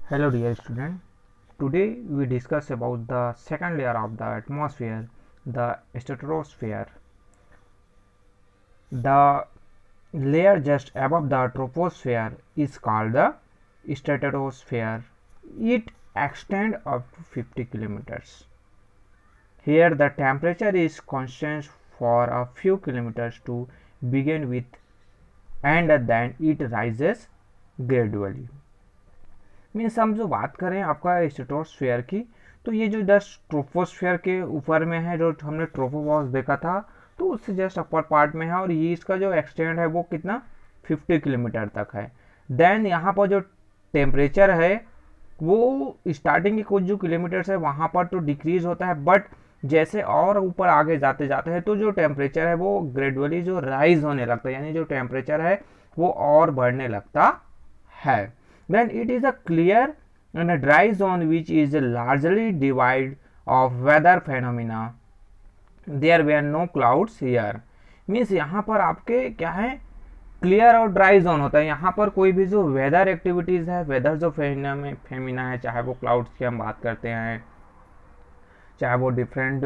Hello dear student. Today we discuss about the second layer of the atmosphere, the stratosphere. The layer just above the troposphere is called the stratosphere. It extends up to 50 kilometers. Here the temperature is constant for a few kilometers to begin with, and then it rises gradually. Means हम जो बात करें आपका stratosphere की, तो ये जो just troposphere के ऊपर में है, जो हमने ट्रोपोपॉज देखा था, तो उससे जस्ट अपर पार्ट में है, और ये इसका जो एक्सटेंड है वो कितना 50 किलोमीटर तक है। देन यहाँ पर जो टेम्परेचर है वो स्टार्टिंग के कुछ जो किलोमीटर्स है वहाँ पर तो डिक्रीज होता है, बट जैसे और ऊपर आगे जाते जाते हैं तो जो टेम्परेचर है वो ग्रेजुअली जो राइज होने लगता है, यानी जो टेम्परेचर है वो और बढ़ने लगता है। Then it is a clear and a dry zone which is largely devoid of weather phenomena. There were no clouds here. Means यहाँ पर आपके क्या है, क्लियर और ड्राई जोन होता है। यहाँ पर कोई भी जो वेदर एक्टिविटीज़ है, वेदर जो फेमिना है, चाहे वो क्लाउड्स की हम बात करते हैं, चाहे वो डिफरेंट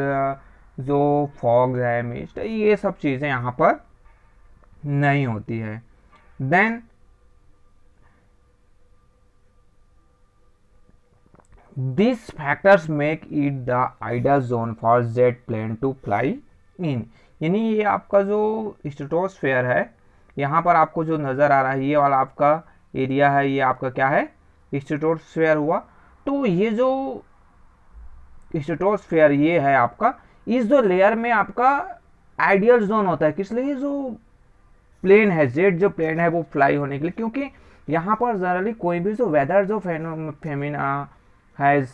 जो फॉग्स है, मिस्ट, ये सब चीज़ें यहाँ पर नहीं होती है। Then these factors make it the ideal zone for jet plane to fly in। यानी ये आपका जो स्ट्रेटोस्फेयर है, यहाँ पर आपको जो नज़र आ रहा है ये वाला आपका एरिया है, ये आपका क्या है, स्ट्रेटोस्फेयर हुआ। तो ये जो स्ट्रेटोस्फेयर ये है आपका, इस जो लेयर में आपका आइडियल जोन होता है, किस लिए, जो प्लेन है, जेट जो प्लेन है वो फ्लाई होने के लिए, क्योंकि यहाँ पर जनरली कोई भी जो वेदर जो फेमिना हैज़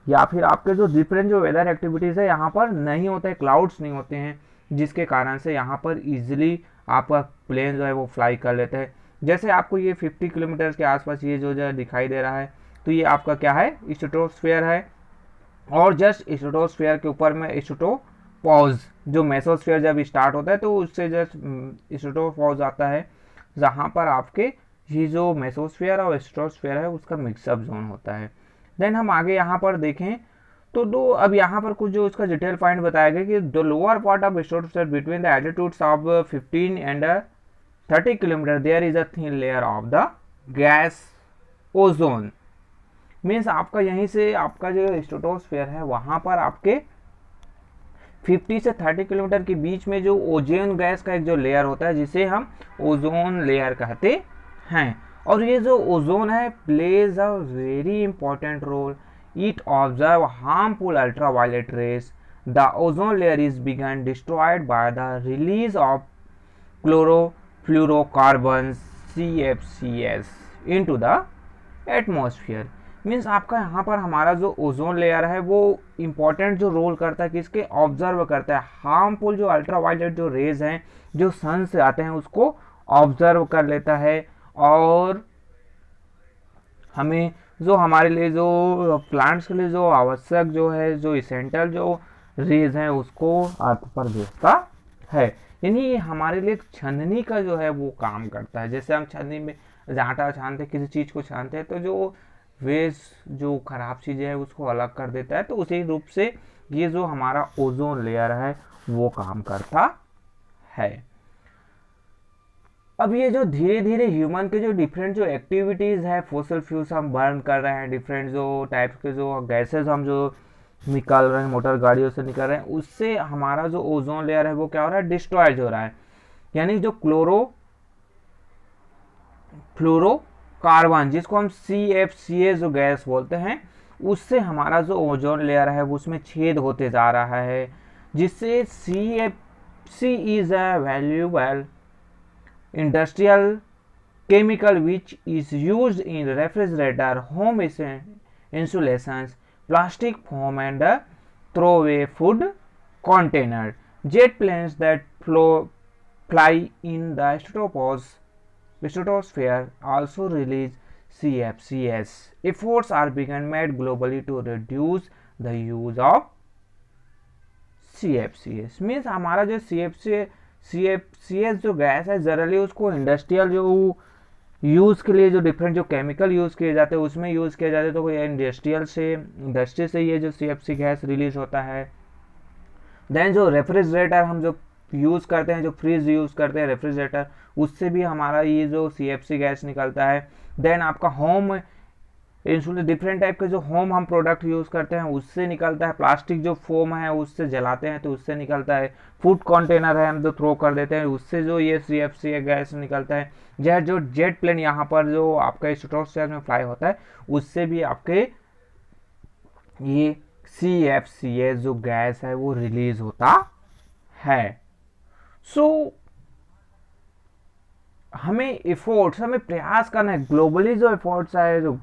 या फिर आपके जो डिफरेंट जो वेदर एक्टिविटीज़ है यहाँ पर नहीं होता है, क्लाउड्स नहीं होते हैं, जिसके कारण से यहाँ पर इजीली आपका प्लेन जो है वो फ्लाई कर लेते हैं। जैसे आपको ये 50 किलोमीटर के आसपास ये जो दिखाई दे रहा है, तो ये आपका क्या है, स्ट्रेटोस्फेयर है, और जस्ट स्ट्रेटोस्फेयर के ऊपर में स्ट्रेटोपॉज, जो मेसोस्फेयर जब स्टार्ट होता है तो उससे जस्ट स्ट्रेटोपॉज आता है, जहाँ पर आपके ये जो मेसोस्फेयर और स्ट्रेटोस्फेयर है उसका मिक्सअप जोन होता है। देन हम आगे यहाँ पर देखें तो दो, अब यहाँ पर कुछ जो इसका डिटेल पॉइंट बताया गया कि the lower part of stratosphere between the altitudes of 15 and 30 kilometre there is a thin layer of the gas ozone. Means आपका यहीं से आपका जो स्ट्रेटोस्फेयर है वहाँ पर आपके 50 से 30 किलोमीटर के बीच में जो ओजोन गैस का एक जो लेयर होता है जिसे हम ओजोन लेयर कहते हैं। और ये जो ओजोन है plays a very important role, it observe harmful ultraviolet rays. The ozone layer is बिगन destroyed by the release of chlorofluorocarbon CFCs into the atmosphere. Means आपका यहाँ पर हमारा जो ओजोन लेयर है वो इम्पॉर्टेंट जो रोल करता है, किसके, ऑब्जर्व करता है, हार्मफुल जो अल्ट्रावायलेट जो रेज हैं जो सन से आते हैं उसको ऑब्जर्व कर लेता है, और हमें जो हमारे लिए जो प्लांट्स के लिए जो आवश्यक जो है, जो इसेंशियल जो रेज हैं उसको अर्थ पर भेजता है। यानी ये हमारे लिए छाननी का जो है वो काम करता है। जैसे हम छन्नी में आटा छानते, किसी चीज़ को छानते हैं तो जो वेस्ट जो खराब चीज़ें हैं उसको अलग कर देता है, तो उसी रूप से ये जो हमारा ओजोन लेयर है वो काम करता है। अब ये जो धीरे धीरे ह्यूमन के जो डिफरेंट जो एक्टिविटीज़ है, फोसिल फ्यूल्स हम बर्न कर रहे हैं, डिफरेंट जो टाइप्स के जो गैसेज हम जो निकाल रहे हैं, मोटर गाड़ियों से निकल रहे हैं, उससे हमारा जो ओजोन लेयर है वो क्या हो रहा है, डिस्ट्रॉयड हो रहा है। यानी जो फ्लोरोकार्बन जिसको हम CFCs जो गैस बोलते हैं, उससे हमारा जो ओजोन लेयर है वो उसमें छेद होते जा रहा है, जिससे CFC is a valuable industrial chemical which is used in refrigerator, home insulations, plastic foam and throwaway food container. Jet planes that fly in the stratosphere also release CFCs. Efforts are being made globally to reduce the use of CFCs। Means हमारा जो CFCs जो gas है generally उसको industrial जो use के लिए जो different जो केमिकल यूज़ किए जाते हैं उसमें यूज़ किया जाता है, तो ये इंडस्ट्री से ये जो CFC गैस रिलीज होता है। देन जो रेफ्रिजरेटर हम जो यूज़ करते हैं, जो फ्रिज यूज़ करते हैं रेफ्रिजरेटर, उससे भी हमारा ये जो CFC गैस निकलता है। देन आपका होम इंसुलेशन, डिफरेंट टाइप के जो होम हम प्रोडक्ट यूज़ करते हैं उससे निकलता है। प्लास्टिक जो फोम है उससे जलाते हैं तो उससे निकलता है। फूड कंटेनर है हम जो थ्रो कर देते हैं उससे जो ये CFC गैस निकलता है। यह जो जेट प्लेन यहाँ पर जो आपका स्ट्रेटोस्फीयर में फ्लाई होता है उससे भी आपके ये CFCS जो गैस है वो रिलीज होता है। सो हमें एफर्ट्स, हमें प्रयास करना है, ग्लोबली जो एफर्ट्स है, जो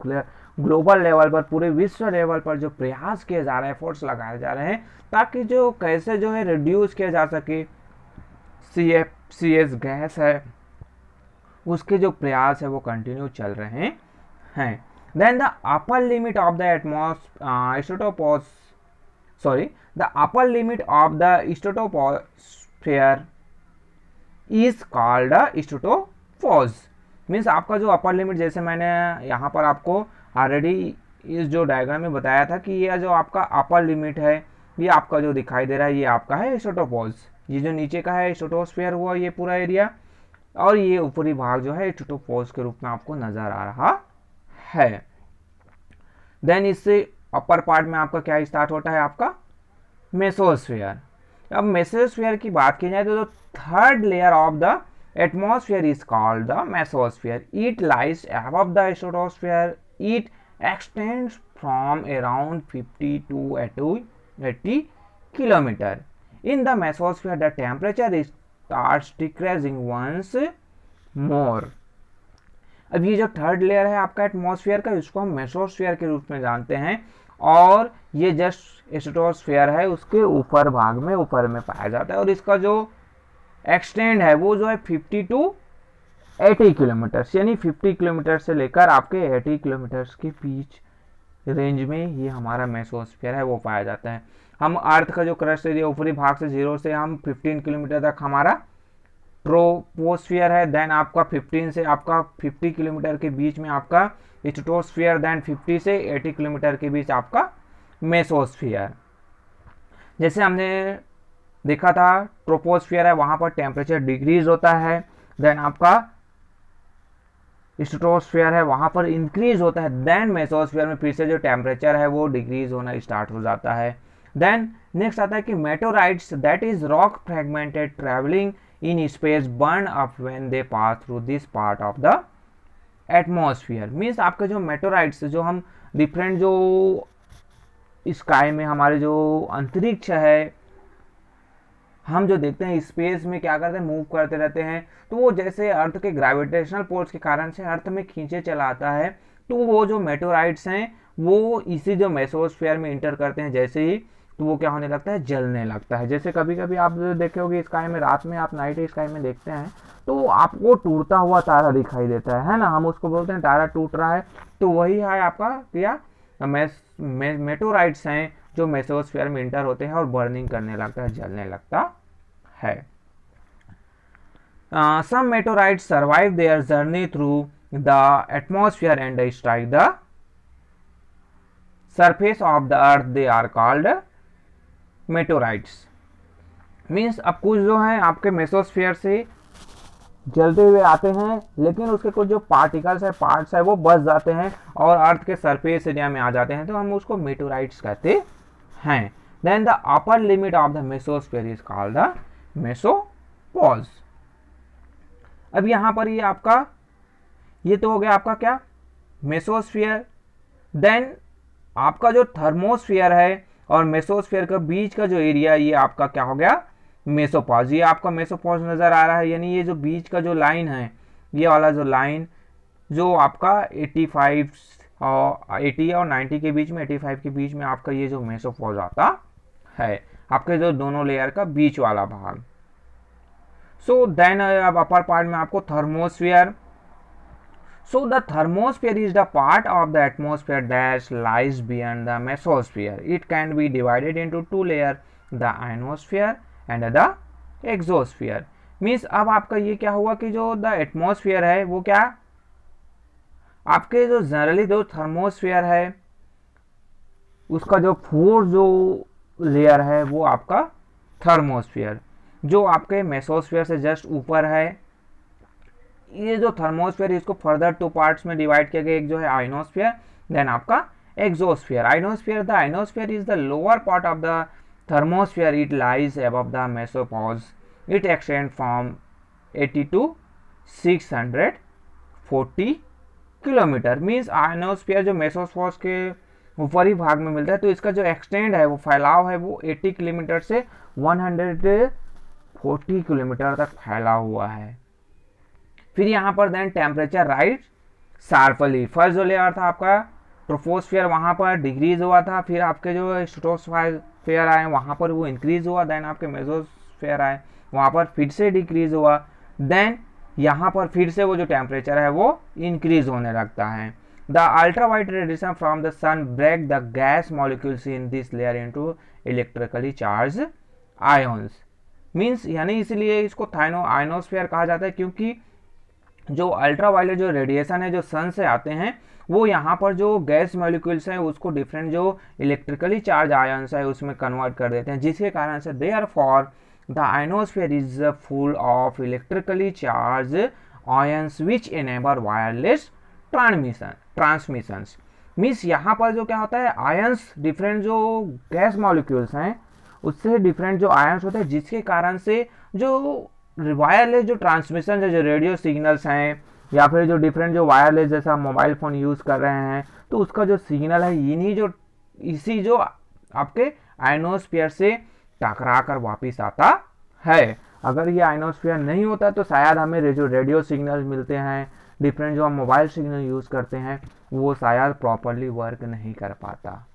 ग्लोबल लेवल पर, पूरे विश्व लेवल पर जो प्रयास किए जा रहे हैं, एफर्ट्स लगाए जा रहे हैं, ताकि जो कैसे जो है रिड्यूस किया जा सके CFCS गैस है, उसके जो प्रयास है वो कंटिन्यू चल रहे हैं। Then the upper limit of the upper limit of the stratosphere is called stratopause. Means आपका जो अपर लिमिट, जैसे मैंने यहाँ पर आपको ऑलरेडी इस जो डायग्राम में बताया था कि ये जो आपका अपर लिमिट है, ये आपका जो दिखाई दे रहा है ये आपका है स्ट्रेटोफॉज। ये जो नीचे का है स्ट्रेटोस्फीयर हुआ ये पूरा एरिया, और ये ऊपरी भाग जो है स्ट्रेटोफॉज के रूप में आपको नजर आ रहा है। देन इससे अपर पार्ट में आपका क्या स्टार्ट होता है, आपका मेसोस्फीयर। अब मेसोस्फीयर की बात की जाए तो third layer of the atmosphere is called the mesosphere. It lies above the stratosphere. It extends from around 50 to 80 kilometre. In the mesosphere the temperature starts decreasing once more. अब ये जो third layer है आपका atmosphere का, इसको हम mesosphere के रूप में जानते हैं, और ये जस्ट स्ट्रेटोस्फीयर है उसके ऊपर भाग में, ऊपर में पाया जाता है, और इसका जो एक्सटेंड है वो जो है 50 to 80 किलोमीटर, यानी 50 किलोमीटर से लेकर आपके 80 किलोमीटर के बीच रेंज में ये हमारा मेसोस्फीयर है वो पाया जाता है। हम अर्थ का जो क्रस्ट एरिया ऊपरी भाग से 0 से हम 15 किलोमीटर तक हमारा ट्रोपोस्फीयर है। देन आपका 15 से आपका 50 किलोमीटर के बीच में आपका स्ट्रेटोस्फीयर। देन 50 से 80 किलोमीटर के बीच आपका मेसोस्फीयर। जैसे हमने देखा था ट्रोपोस्फीयर है वहां पर टेम्परेचर डिक्रीज होता है। देन आपका स्ट्रेटोस्फीयर है वहां पर इंक्रीज होता है। देन मेसोस्फीयर में फिर से जो टेम्परेचर है वो डिक्रीज होना स्टार्ट हो जाता है। देन नेक्स्ट आता है कि meteorites, that is rock fragmented travelling in space burn up when they pass through this part of the atmosphere। Means आपके जो मेटोराइट्स, जो हम डिफरेंट जो स्काई में हमारे जो अंतरिक्ष है हम जो देखते हैं स्पेस में क्या करते हैं, मूव करते रहते हैं, तो वो जैसे अर्थ के ग्रेविटेशनल फोर्स के कारण से अर्थ में खींचे चला आता है, तो वो जो मेटोराइट्स हैं वो इसी जो मेसोस्फीयर में इंटर करते हैं जैसे ही, तो वो क्या होने लगता है, जलने लगता है। जैसे कभी कभी आप देखे होगे स्काई में, रात में आप नाइट स्काई में देखते हैं तो आपको टूटता हुआ तारा दिखाई देता है ना, हम उसको बोलते हैं तारा टूट रहा है, तो वही है आपका क्या मेटोराइट्स हैं जो मेसोस्फीयर में इंटर होते हैं और बर्निंग करने लगता है, जलने लगता है। Some meteorites survive their journey through the atmosphere and strike the surface of the earth, they are called meteorites. Means अब कुछ जो है आपके मेसोस्फीयर से जलते हुए आते हैं, लेकिन उसके कुछ जो पार्टिकल्स है, पार्ट्स है, वो बच जाते हैं और अर्थ के सरफेस एरिया में आ जाते हैं, तो हम उसको मेटोराइट्स कहते हैं। Then the upper limit of the mesosphere is called the mesopause. अब यहां पर ये आपका, ये तो हो गया आपका क्या, मेसोस्फीयर। देन आपका जो थर्मोस्फीयर है और मेसोस्फीयर के बीच का जो एरिया, ये आपका क्या हो गया, मेसोपॉज। ये आपका मेसोपॉज नजर आ रहा है, यानी ये जो बीच का जो लाइन है, ये वाला जो लाइन जो आपका 80 और 90 के बीच में, 85 के बीच में आपका ये जो मेसोपॉज आता है, आपके जो दोनों लेयर का बीच वाला भाग। सो देन अब अपर पार्ट में आपको thermosphere. So the thermosphere is the part of the atmosphere that lies beyond the mesosphere. It can be divided into two layers, the ionosphere and the exosphere. Means अब आपका ये क्या हुआ कि जो द एटमॉस्फेयर है वो क्या आपके जो जनरली जो थर्मोस्फेयर है उसका जो फोर्थ जो लेयर है वो आपका थर्मोस्फेयर, जो आपके मेसोस्फेयर से जस्ट ऊपर है। ये जो थर्मोस्फेयर इसको फर्दर टू पार्ट्स में डिवाइड किया गया, एक जो है आइनोस्फेयर, देन आपका exosphere. Ionosphere is the lower part of the thermosphere. It lies above the mesopause. It extends from 80 to 640 kilometre. Means ionosphere जो मेसोस्फोर्स के ऊपरी भाग में मिलता है, तो इसका जो एक्सटेंड है वो फैलाव है वो 80 किलोमीटर से 140 किलोमीटर तक फैला हुआ है। फिर यहाँ पर then temperature rise sharply. First जो लेयर था आपका ट्रोपोस्फियर, वहाँ पर डिक्रीज हुआ था, फिर आपके जो स्ट्रेटोस्फियर आए वहाँ पर वो इंक्रीज हुआ, देन आपके मेसोस्फियर आए वहाँ पर फिर से डिक्रीज हुआ, देन यहाँ पर फिर से वो जो टेम्परेचर है वो इंक्रीज होने लगता है। The ultraviolet radiation from the sun break the gas molecules in this layer into electrically charge ions. Means यानी इसलिए इसको आयनोस्फीयर कहा जाता है, क्योंकि जो अल्ट्रावायलेट जो रेडिएशन है जो सन से आते हैं वो यहाँ पर जो गैस मॉलिक्यूल्स हैं उसको डिफरेंट जो इलेक्ट्रिकली चार्ज आयन्स है उसमें कन्वर्ट कर देते हैं, जिसके कारण से therefore the ionosphere is full of electrically charge ions which enable wireless transmissions. Means यहाँ पर जो क्या होता है, आयन्स डिफरेंट जो गैस मॉलिक्यूल्स हैं उससे डिफरेंट जो आयन्स होते हैं, जिसके कारण से जो वायरलेस जो ट्रांसमिशन है, जो रेडियो सिग्नल्स हैं या फिर जो डिफरेंट जो वायरलेस जैसा मोबाइल फ़ोन यूज़ कर रहे हैं, तो उसका जो सिग्नल है इसी जो आपके आयनोस्फीयर से टकरा कर वापिस आता है। अगर ये आयनोस्फीयर नहीं होता तो शायद हमें जो रेडियो सिग्नल मिलते हैं, डिफरेंट जो हम मोबाइल सिग्नल यूज़ करते हैं, वो शायद प्रॉपरली वर्क नहीं कर पाता।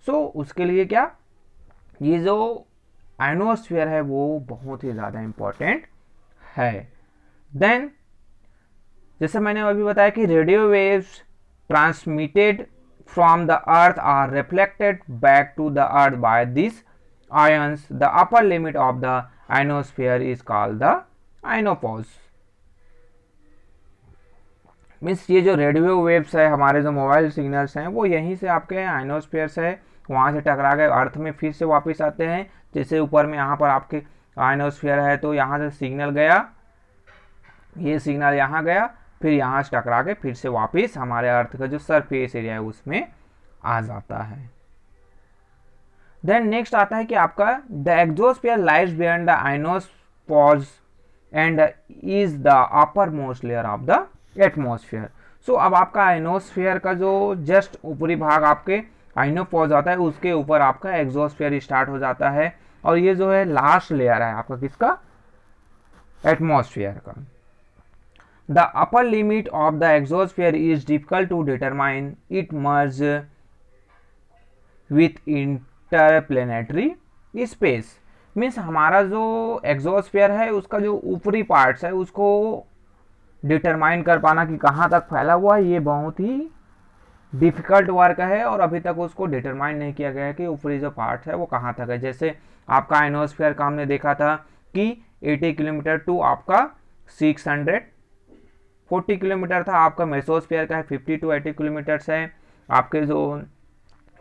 सो उसके लिए क्या, ये जो आयनोस्फीयर है वो बहुत ही ज़्यादा इम्पोर्टेंट है। देन जैसे मैंने अभी बताया कि radio waves transmitted from the earth are reflected back to the earth by this ions. The upper limit of the ionosphere is called the ionopause. Means ये जो रेडियो वेव्स है, हमारे जो मोबाइल सिग्नल्स हैं, वो यहीं से आपके आयनोस्फीयर से वहाँ से टकरा गए अर्थ में फिर से वापस आते हैं। जैसे ऊपर में यहाँ पर आपके आयनोस्फीयर है तो यहाँ से सिग्नल गया, ये सिग्नल यहाँ गया, फिर यहाँ से टकरा के फिर से वापस हमारे अर्थ का जो सरफेस एरिया है उसमें आ जाता है। देन नेक्स्ट आता है कि आपका the exosphere lies beyond the ionosphere and is the upper most layer of the atmosphere. So अब आपका आयनोस्फीयर का जो जस्ट ऊपरी भाग आपके आयनोपॉज आता है, उसके ऊपर आपका एक्सोस्फीयर स्टार्ट हो जाता है, और ये जो है लास्ट लेयर है आपका किसका, एटमॉस्फेयर का। The upper limit of the exosphere is difficult to determine. It merges with interplanetary space. Means हमारा जो एक्सोस्फीयर है उसका जो ऊपरी पार्ट्स है उसको डिटरमाइन कर पाना कि कहाँ तक फैला हुआ है, ये बहुत ही डिफ़िकल्ट वर्क है, और अभी तक उसको डिटरमाइन नहीं किया गया है कि ऊपरी जो पार्ट्स है वो कहाँ तक है। जैसे आपका आयनोस्फीयर का हमने देखा था कि 80 किलोमीटर टू आपका 640 किलोमीटर था, आपका मेसोस्फीयर का है 50 टू 80 किलोमीटर्स है, आपके जो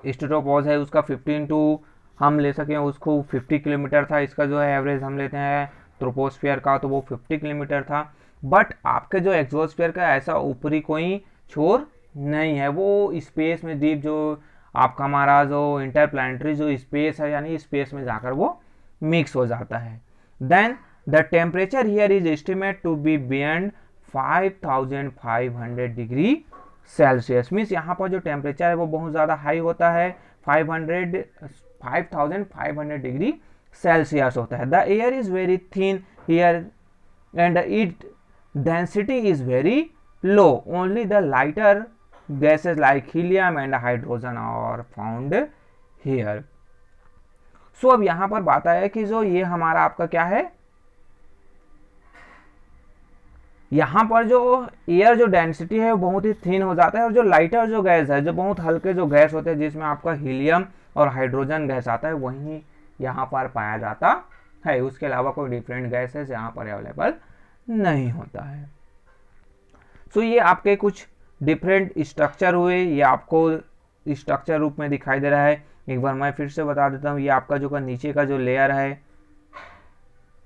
स्ट्रेटोपॉज है उसका 15 टू हम ले सकें उसको 50 किलोमीटर था, इसका जो है एवरेज हम लेते हैं ट्रोपोस्फीयर का तो वो 50 किलोमीटर था। बट आपके जो एक्सोस्फीयर का ऐसा ऊपरी कोई छोर नहीं है, वो स्पेस में डीप जो आपका हमारा जो इंटरप्लानेटरी जो स्पेस है यानी स्पेस में जाकर वो मिक्स हो जाता है। Then the temperature here is estimate to be beyond 5500 degree Celsius. Means यहाँ पर जो टेम्परेचर है वो बहुत ज़्यादा हाई होता है, 5500 डिग्री सेल्सियस होता है। The air is very thin here and it density is very low, only the lighter gases like helium and hydrogen are found here. So अब यहाँ पर बात आया कि जो ये हमारा आपका क्या है, यहाँ पर जो एयर जो डेंसिटी है वो बहुत ही थिन हो जाता है, और जो लाइटर जो गैस है, जो बहुत हल्के जो गैस होते हैं जिसमें आपका हीलियम और हाइड्रोजन गैस आता है, वहीं यहाँ पर पाया जाता है। उसके अलावा कोई डिफरेंट गैस है यहाँ पर अवेलेबल नहीं होता है। सो ये आपके कुछ डिफरेंट स्ट्रक्चर हुए, ये आपको स्ट्रक्चर रूप में दिखाई दे रहा है। एक बार मैं फिर से बता देता हूँ, ये आपका जो नीचे का जो लेयर है,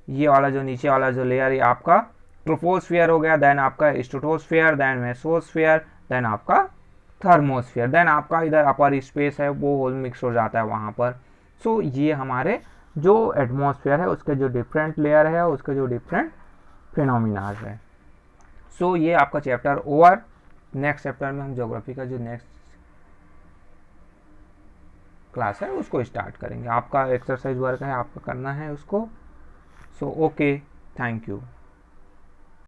ये वाला जो नीचे वाला जो लेयर ये आपका ट्रोपोस्फियर हो गया, देन आपका स्ट्रेटोस्फियर, देन मेसोस्फियर, देन आपका थर्मोस्फियर, देन आपका इधर अपर स्पेस है वो होल मिक्स हो जाता है वहाँ पर। सो ये हमारे जो एटमॉस्फेयर है उसके जो डिफरेंट लेयर है, उसके जो डिफरेंट फिनोमिनाज है। सो ये आपका चैप्टर ओवर। नेक्स्ट चैप्टर में हम ज्योग्राफी का जो नेक्स्ट क्लास है उसको स्टार्ट करेंगे। आपका एक्सरसाइज वर्क है, आपका करना है उसको। So okay, thank you.